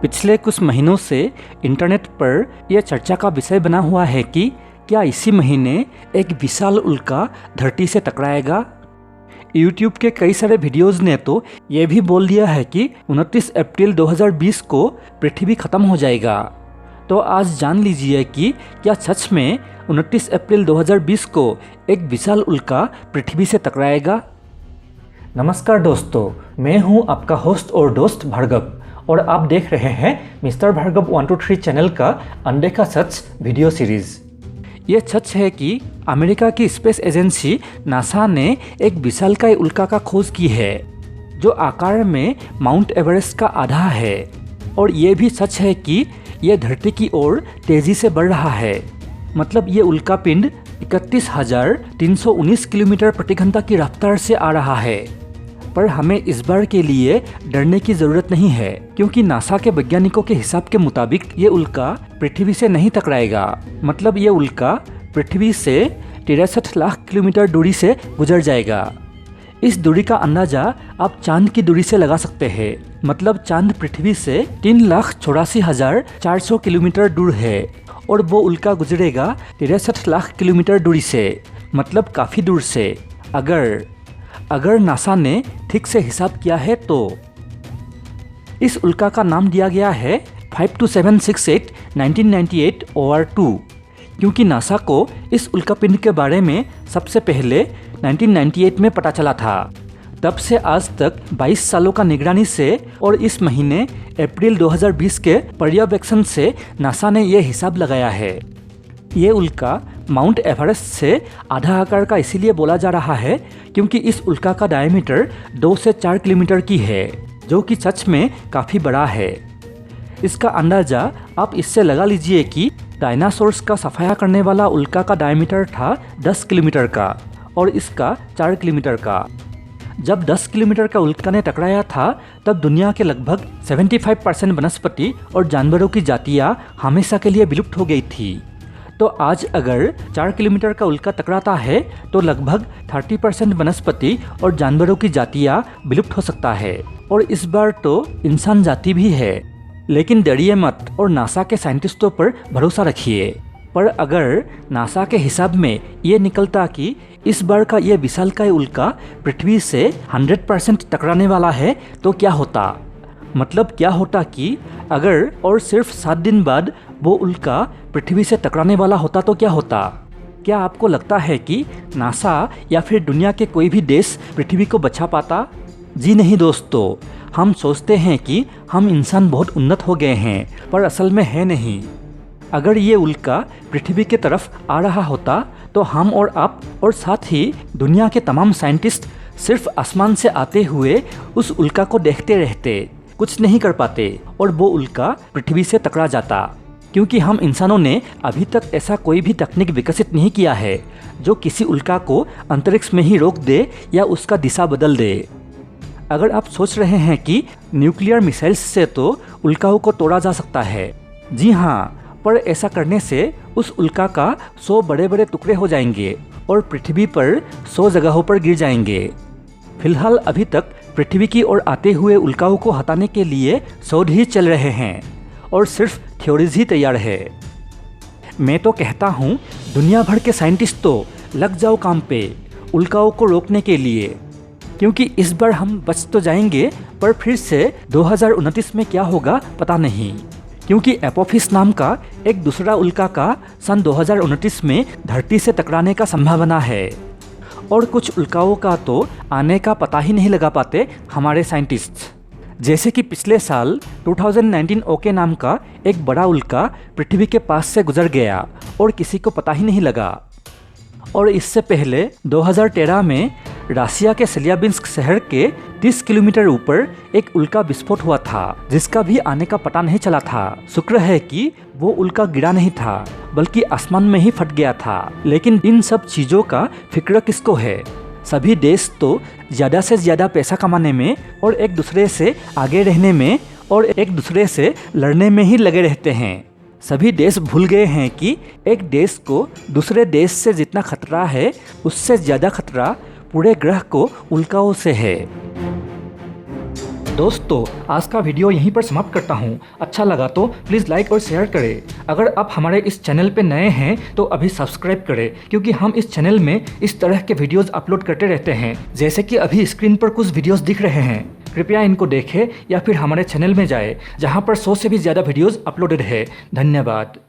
पिछले कुछ महीनों से इंटरनेट पर यह चर्चा का विषय बना हुआ है कि क्या इसी महीने एक विशाल उल्का धरती से टकराएगा। YouTube के कई सारे वीडियोज़ ने तो ये भी बोल दिया है कि 29 अप्रैल 2020 को पृथ्वी खत्म हो जाएगा। तो आज जान लीजिए कि क्या सच में 29 अप्रैल 2020 को एक विशाल उल्का पृथ्वी से टकराएगा। नमस्कार दोस्तों, मैं हूं आपका होस्ट और दोस्त भार्गव और आप देख रहे हैं मिस्टर भार्गव 123 चैनल का अनदेखा सच वीडियो सीरीज। ये सच है कि अमेरिका की स्पेस एजेंसी नासा ने एक विशालकाय उल्का का खोज की है जो आकार में माउंट एवरेस्ट का आधा है, और ये भी सच है कि यह धरती की ओर तेजी से बढ़ रहा है। मतलब ये उल्का पिंड 31,319 किलोमीटर प्रति घंटा की रफ्तार से आ रहा है। पर हमें इस बार के लिए डरने की जरूरत नहीं है, क्योंकि नासा के वैज्ञानिकों के हिसाब के मुताबिक ये उल्का पृथ्वी से नहीं टकराएगा। मतलब ये उल्का पृथ्वी से 63 लाख किलोमीटर दूरी से गुजर जाएगा। इस दूरी का अंदाजा आप चांद की दूरी से लगा सकते हैं। मतलब चांद पृथ्वी से 3,84,400 किलोमीटर दूर है और वो उल्का गुजरेगा 63 लाख किलोमीटर दूरी से, मतलब काफी दूर से। अगर नासा ने ठीक से हिसाब किया है तो इस उल्का का नाम दिया गया है 52768 1998 OR2, क्योंकि नासा को इस उल्कापिंड के बारे में सबसे पहले 1998 में पता चला था। तब से आज तक 22 सालों का निगरानी से और इस महीने अप्रैल 2020 के पर्यवेक्षण से नासा ने यह हिसाब लगाया है। ये उल्का माउंट एवरेस्ट से आधा आकार का इसीलिए बोला जा रहा है क्योंकि इस उल्का का डायमीटर 2 से 4 किलोमीटर की है, जो कि सच में काफ़ी बड़ा है। इसका अंदाज़ा आप इससे लगा लीजिए कि डायनासोर्स का सफाया करने वाला उल्का का डायमीटर था 10 किलोमीटर का और इसका 4 किलोमीटर का। जब 10 किलोमीटर का उल्का ने टकराया था तब दुनिया के लगभग 75% वनस्पति और जानवरों की जातियाँ हमेशा के लिए विलुप्त हो गई थी। तो आज अगर 4 किलोमीटर का उल्का टकराता है तो लगभग 30% वनस्पति और जानवरों की जातियाँ विलुप्त हो सकता है, और इस बार तो इंसान जाति भी है। लेकिन डरिए मत और नासा के साइंटिस्टों पर भरोसा रखिए। पर अगर नासा के हिसाब में ये निकलता कि इस बार का ये विशालकाय उल्का पृथ्वी से 100% टकराने वाला है तो क्या होता। मतलब क्या होता कि अगर और सिर्फ 7 दिन बाद वो उल्का पृथ्वी से टकराने वाला होता तो क्या होता। क्या आपको लगता है कि नासा या फिर दुनिया के कोई भी देश पृथ्वी को बचा पाता? जी नहीं दोस्तों, हम सोचते हैं कि हम इंसान बहुत उन्नत हो गए हैं, पर असल में है नहीं। अगर ये उल्का पृथ्वी की तरफ आ रहा होता तो हम और आप और साथ ही दुनिया के तमाम साइंटिस्ट सिर्फ आसमान से आते हुए उस उल्का को देखते रहते, कुछ नहीं कर पाते और वो उल्का पृथ्वी से टकरा जाता। क्योंकि हम इंसानों ने अभी तक ऐसा कोई भी तकनीक विकसित नहीं किया है जो किसी उल्का को अंतरिक्ष में ही रोक दे या उसका दिशा बदल दे। अगर आप सोच रहे हैं कि न्यूक्लियर मिसाइल्स से तो उल्काओं को तोड़ा जा सकता है, जी हाँ, पर ऐसा करने से उस उल्का का 100 बड़े बड़े टुकड़े हो जाएंगे और पृथ्वी पर 100 जगहों पर गिर जाएंगे। फिलहाल अभी तक पृथ्वी की ओर आते हुए उल्काओं को हटाने के लिए शोध ही चल रहे हैं और सिर्फ थ्योरीज ही तैयार है। मैं तो कहता हूँ दुनिया भर के साइंटिस्ट तो लग जाओ काम पे उल्काओं को रोकने के लिए, क्योंकि इस बार हम बच तो जाएंगे पर फिर से 2029 में क्या होगा पता नहीं। क्योंकि एपोफिस नाम का एक दूसरा उल्का का सन 2029 में धरती से टकराने का संभावना है, और कुछ उल्काओं का तो आने का पता ही नहीं लगा पाते हमारे साइंटिस्ट। जैसे कि पिछले साल 2019 ओके नाम का एक बड़ा उल्का पृथ्वी के पास से गुजर गया और किसी को पता ही नहीं लगा। और इससे पहले 2013 में रशिया के सेलियाबिंस्क शहर के 30 किलोमीटर ऊपर एक उल्का विस्फोट हुआ था जिसका भी आने का पता नहीं चला था। शुक्र है कि वो उल्का गिरा नहीं था बल्कि आसमान में ही फट गया था। लेकिन इन सब चीज़ों का फिक्र किसको है। सभी देश तो ज़्यादा से ज़्यादा पैसा कमाने में और एक दूसरे से आगे रहने में और एक दूसरे से लड़ने में ही लगे रहते हैं। सभी देश भूल गए हैं कि एक देश को दूसरे देश से जितना खतरा है उससे ज़्यादा खतरा पूरे ग्रह को उल्काओं से है। दोस्तों आज का वीडियो यहीं पर समाप्त करता हूँ। अच्छा लगा तो प्लीज़ लाइक और शेयर करें। अगर आप हमारे इस चैनल पे नए हैं तो अभी सब्सक्राइब करें, क्योंकि हम इस चैनल में इस तरह के वीडियोस अपलोड करते रहते हैं। जैसे कि अभी स्क्रीन पर कुछ वीडियोस दिख रहे हैं, कृपया इनको देखें या फिर हमारे चैनल में जाएं, जहाँ पर 100 से भी ज़्यादा वीडियोस अपलोडेड है। धन्यवाद।